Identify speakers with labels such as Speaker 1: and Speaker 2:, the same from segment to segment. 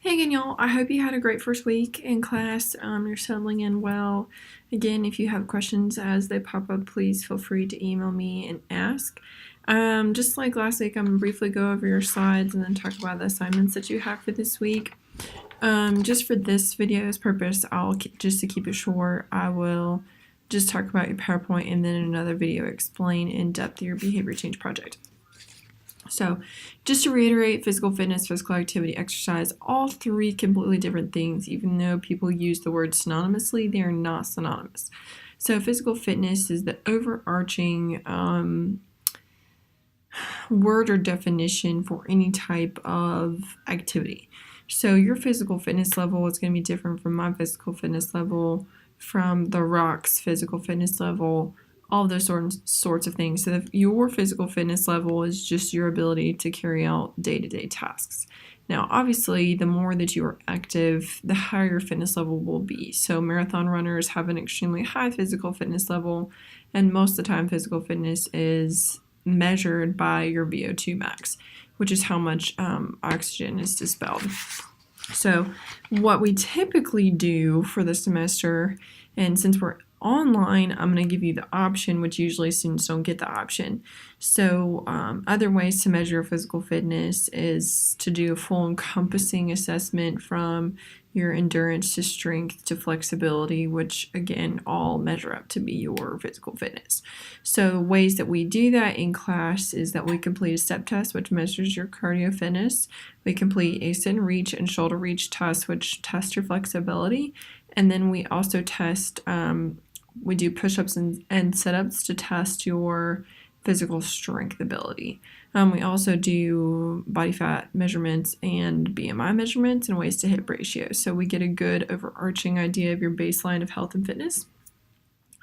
Speaker 1: Hey again, y'all. I hope you had a great first week in class. You're settling in well. Again, if you have questions as they pop up, please feel free to email me and ask. Just like last week, I'm going to briefly go over your slides and then talk about the assignments that you have for this week. Just for this video's purpose, just to keep it short, I will just talk about your PowerPoint and then in another video explain in depth your behavior change project. So just to reiterate, physical fitness, physical activity, exercise, all three completely different things. Even though people use the word synonymously, they are not synonymous. So physical fitness is the overarching word or definition for any type of activity. So your physical fitness level is going to be different from my physical fitness level, from The Rock's physical fitness level, all those sorts of things. So your physical fitness level is just your ability to carry out day-to-day tasks. Now, obviously, the more that you are active, the higher your fitness level will be. So marathon runners have an extremely high physical fitness level, and most of the time physical fitness is measured by your VO2 max, which is how much oxygen is dispelled. So what we typically do for the semester, and since we're online, I'm going to give you the option, which usually students don't get the option. So other ways to measure physical fitness is to do a full encompassing assessment from your endurance to strength to flexibility, which again all measure up to be your physical fitness. So ways that we do that in class is that we complete a step test, which measures your cardio fitness. We complete a sit and reach and shoulder reach test, which test your flexibility. And then we also test, we do push-ups and sit-ups to test your physical strength ability. We also do body fat measurements and BMI measurements and waist to hip ratio. So we get a good overarching idea of your baseline of health and fitness.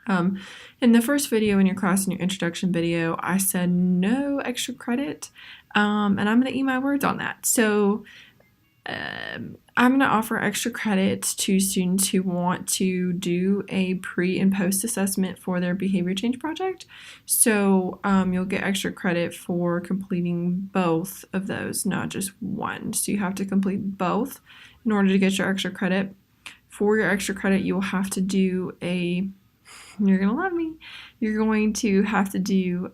Speaker 1: In the first video in your class, in your introduction video, I said no extra credit, and I'm going to eat my words on that. So I'm going to offer extra credit to students who want to do a pre and post assessment for their behavior change project. So you'll get extra credit for completing both of those, not just one. So you have to complete both in order to get your extra credit. For your extra credit, you will have to do you're going to love me, you're going to have to do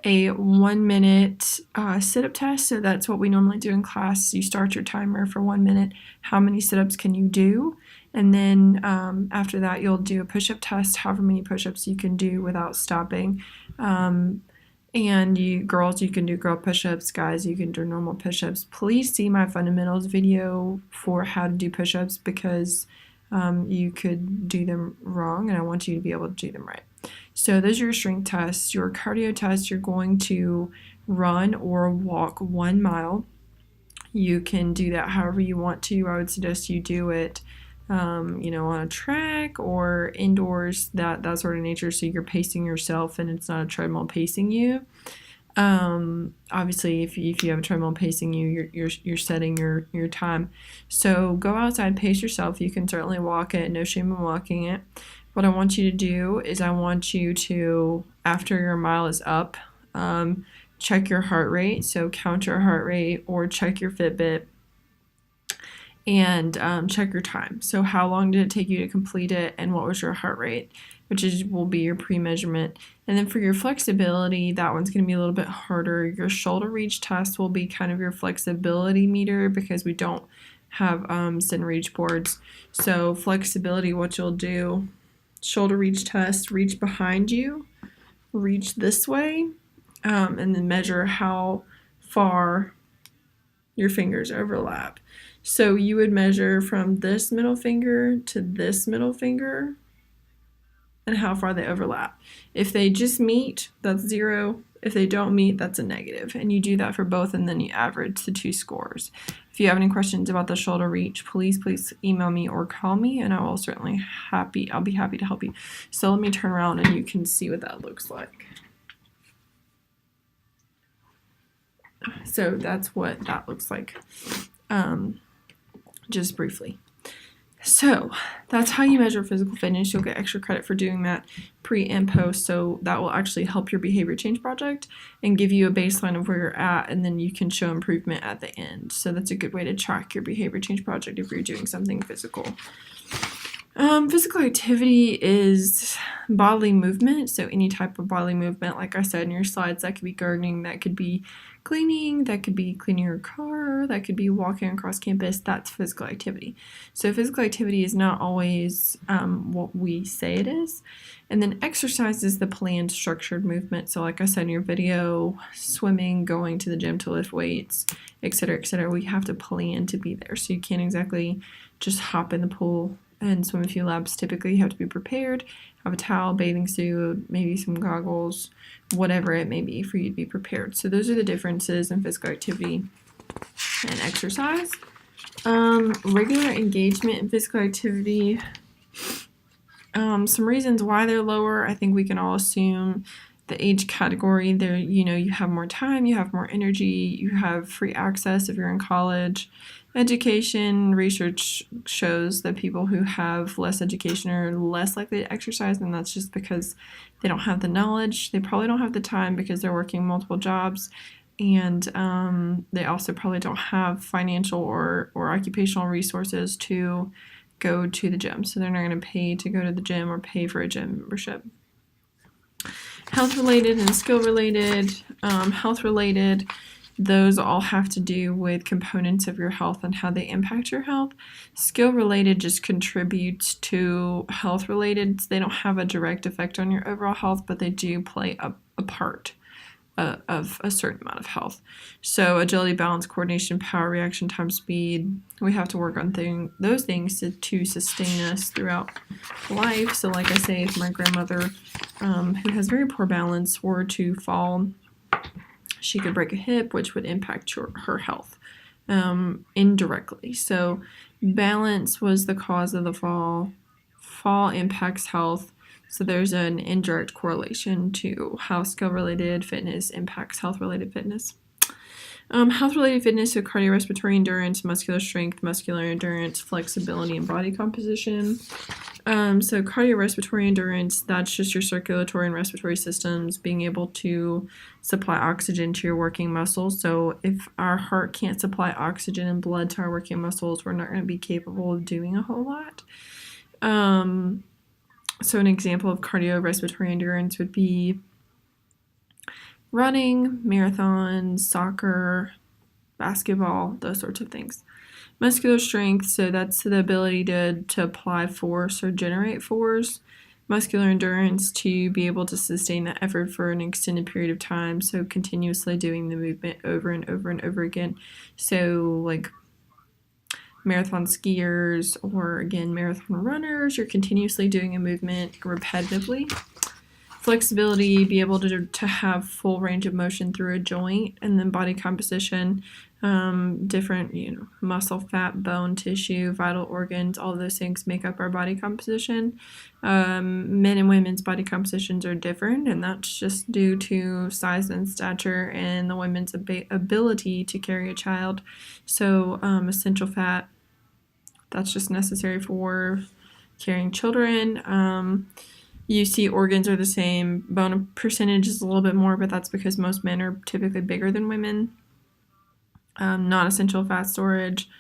Speaker 1: a 1 minute sit-up test. So that's what we normally do in class. You start your timer for 1 minute. How many sit-ups can you do? And then after that, you'll do a push-up test, however many push-ups you can do without stopping. And girls, you can do girl push-ups. Guys, you can do normal push-ups. Please see my fundamentals video for how to do push-ups, because you could do them wrong, and I want you to be able to do them right. So those are your strength tests. Your cardio test, you're going to run or walk 1 mile. You can do that however you want to. I would suggest you do it, on a track or indoors, that sort of nature, so you're pacing yourself and it's not a treadmill pacing you. Obviously, if you have a treadmill pacing you, you're setting your time. So go outside, pace yourself. You can certainly walk it. No shame in walking it. What I want you to do is I want you to, after your mile is up, check your heart rate. So count your heart rate or check your Fitbit and check your time. So how long did it take you to complete it, and what was your heart rate, which will be your pre-measurement. And then for your flexibility, that one's going to be a little bit harder. Your shoulder reach test will be kind of your flexibility meter, because we don't have sit and reach boards. So flexibility, what you'll do, shoulder reach test, reach behind you, reach this way, and then measure how far your fingers overlap. So you would measure from this middle finger to this middle finger and how far they overlap. If they just meet, that's 0. If they don't meet, that's a negative. And you do that for both, and then you average the 2 scores. If you have any questions about the shoulder reach, please email me or call me, and I'll be happy to help you. So let me turn around and you can see what that looks like. So that's what that looks like, just briefly. So that's how you measure physical fitness. You'll get extra credit for doing that pre and post. So that will actually help your behavior change project and give you a baseline of where you're at, and then you can show improvement at the end. So that's a good way to track your behavior change project if you're doing something physical. Physical activity is bodily movement. So any type of bodily movement, like I said in your slides, that could be gardening, that could be cleaning, that could be cleaning your car, that could be walking across campus. That's physical activity. So physical activity is not always what we say it is. And then exercise is the planned, structured movement. So like I said in your video, swimming, going to the gym to lift weights, etc., we have to plan to be there. So you can't exactly just hop in the pool and swim a few laps. Typically, you have to be prepared, have a towel, bathing suit, maybe some goggles, whatever it may be for you to be prepared. So those are the differences in physical activity and exercise. Regular engagement in physical activity. Some reasons why they're lower, I think we can all assume the age category. There, you have more time, you have more energy, you have free access if you're in college. Education research shows that people who have less education are less likely to exercise, and that's just because they don't have the knowledge. They probably don't have the time because they're working multiple jobs, and they also probably don't have financial or occupational resources to go to the gym. So they're not going to pay to go to the gym or pay for a gym membership. Health-related and skill-related. Health-related, those all have to do with components of your health and how they impact your health. Skill-related just contributes to health-related. They don't have a direct effect on your overall health, but they do play a part of a certain amount of health. So agility, balance, coordination, power, reaction time, speed. We have to work on those things to sustain us throughout life. So like I say, if my grandmother, who has very poor balance, were to fall, she could break a hip, which would impact her health indirectly. So balance was the cause of the fall. Fall impacts health. So there's an indirect correlation to how skill-related fitness impacts health-related fitness. Health-related fitness, so cardiorespiratory endurance, muscular strength, muscular endurance, flexibility, and body composition. So cardiorespiratory endurance, that's just your circulatory and respiratory systems being able to supply oxygen to your working muscles. So if our heart can't supply oxygen and blood to our working muscles, we're not going to be capable of doing a whole lot. So an example of cardiorespiratory endurance would be running, marathons, soccer, basketball, those sorts of things. Muscular strength, so that's the ability to apply force or generate force. Muscular endurance, to be able to sustain that effort for an extended period of time, so continuously doing the movement over and over and over again. So like marathon skiers or again marathon runners, you're continuously doing a movement repetitively. Flexibility, be able to have full range of motion through a joint. And then body composition, different muscle, fat, bone, tissue, vital organs, all of those things make up our body composition. Men and women's body compositions are different, and that's just due to size and stature and the women's ability to carry a child. So essential fat, that's just necessary for carrying children. You see organs are the same. Bone percentage is a little bit more, but that's because most men are typically bigger than women. Non-essential fat storage,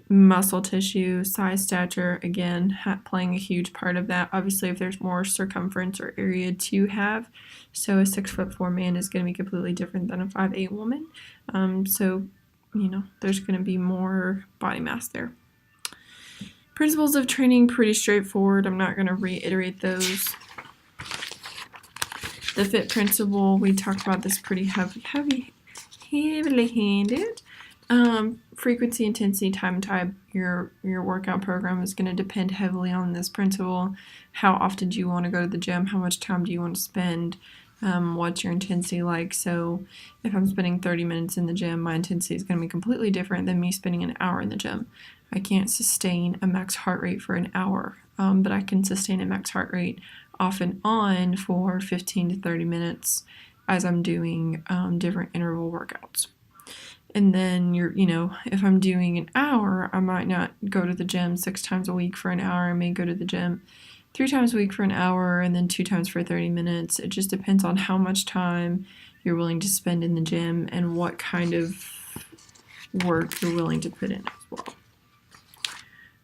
Speaker 1: muscle tissue, size, stature, again, playing a huge part of that. Obviously, if there's more circumference or area to have, so a 6'4" man is going to be completely different than a 5'8" woman. So, there's going to be more body mass there. Principles of training, pretty straightforward. I'm not going to reiterate those. The FIT principle, we talked about this pretty heavily handed. Frequency, intensity, time type, your workout program is going to depend heavily on this principle. How often do you want to go to the gym? How much time do you want to spend? What's your intensity like? So if I'm spending 30 minutes in the gym, my intensity is going to be completely different than me spending an hour in the gym. I can't sustain a max heart rate for an hour, but I can sustain a max heart rate off and on for 15 to 30 minutes as I'm doing different interval workouts. And then if I'm doing an hour, I might not go to the gym 6 times a week for an hour. I may go to the gym 3 times a week for an hour and then 2 times for 30 minutes. It just depends on how much time you're willing to spend in the gym and what kind of work you're willing to put in as well.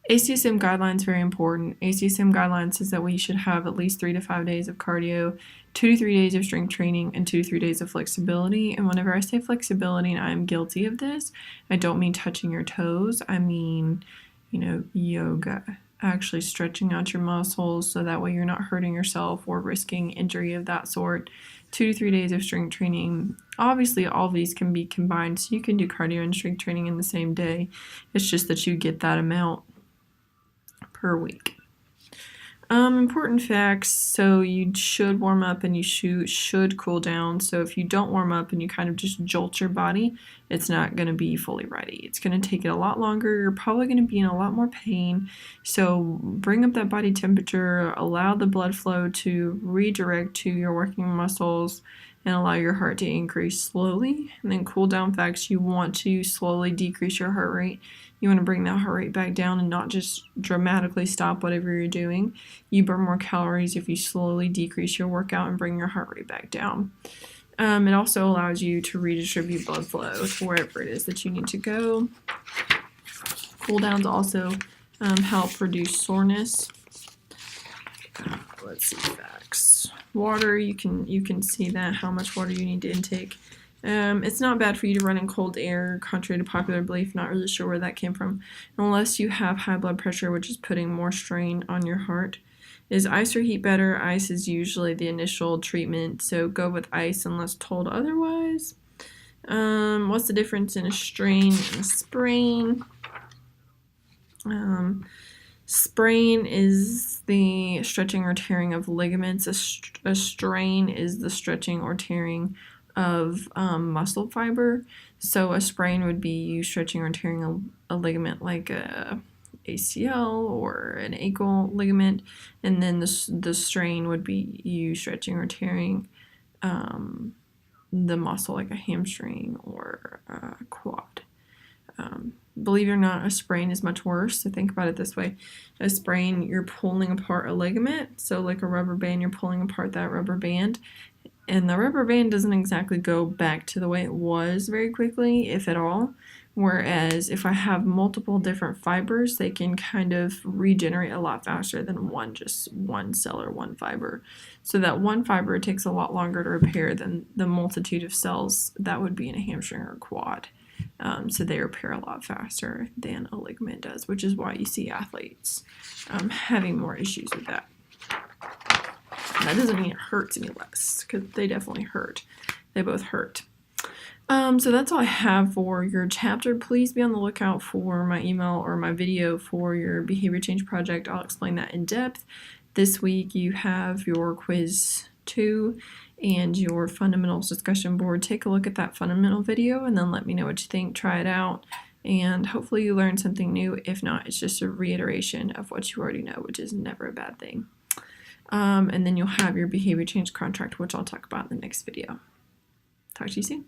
Speaker 1: ACSM guidelines, very important. ACSM guidelines says that we should have at least 3 to 5 days of cardio, 2 to 3 days of strength training, and 2 to 3 days of flexibility. And whenever I say flexibility, and I'm guilty of this, I don't mean touching your toes. I mean, yoga, actually stretching out your muscles so that way you're not hurting yourself or risking injury of that sort. 2 to 3 days of strength training. Obviously, all of these can be combined, so you can do cardio and strength training in the same day. It's just that you get that amount per week. Important facts. So you should warm up and you should cool down. So if you don't warm up and you kind of just jolt your body, it's not going to be fully ready. It's going to take it a lot longer. You're probably going to be in a lot more pain. So bring up that body temperature, allow the blood flow to redirect to your working muscles, and allow your heart to increase slowly. And then cool down facts, you want to slowly decrease your heart rate. You want to bring that heart rate back down and not just dramatically stop whatever you're doing. You burn more calories if you slowly decrease your workout and bring your heart rate back down. It also allows you to redistribute blood flow to wherever it is that you need to go. Cool downs also help reduce soreness. Let's see facts. Water, you can see that, how much water you need to intake. It's not bad for you to run in cold air, contrary to popular belief. Not really sure where that came from. Unless you have high blood pressure, which is putting more strain on your heart. Is ice or heat better? Ice is usually the initial treatment, so go with ice unless told otherwise. What's the difference in a strain and a sprain? Sprain is the stretching or tearing of ligaments. A strain is the stretching or tearing of muscle fiber. So a sprain would be you stretching or tearing a ligament like a ACL or an ankle ligament, and then the strain would be you stretching or tearing the muscle like a hamstring or a quad. Believe it or not, a sprain is much worse. So think about it this way. A sprain, you're pulling apart a ligament. So like a rubber band, you're pulling apart that rubber band. And the rubber band doesn't exactly go back to the way it was very quickly, if at all. Whereas if I have multiple different fibers, they can kind of regenerate a lot faster than just one cell or one fiber. So that one fiber takes a lot longer to repair than the multitude of cells that would be in a hamstring or quad. So they repair a lot faster than a ligament does, which is why you see athletes having more issues with that. That doesn't mean it hurts any less, because they definitely hurt. They both hurt. So that's all I have for your chapter. Please be on the lookout for my email or my video for your behavior change project. I'll explain that in depth. This week you have your quiz 2 and your fundamentals discussion board. Take a look at that fundamental video and then let me know what you think. Try it out, and hopefully you learned something new. If not, it's just a reiteration of what you already know, which is never a bad thing. And then you'll have your behavior change contract, which I'll talk about in the next video. Talk to you soon.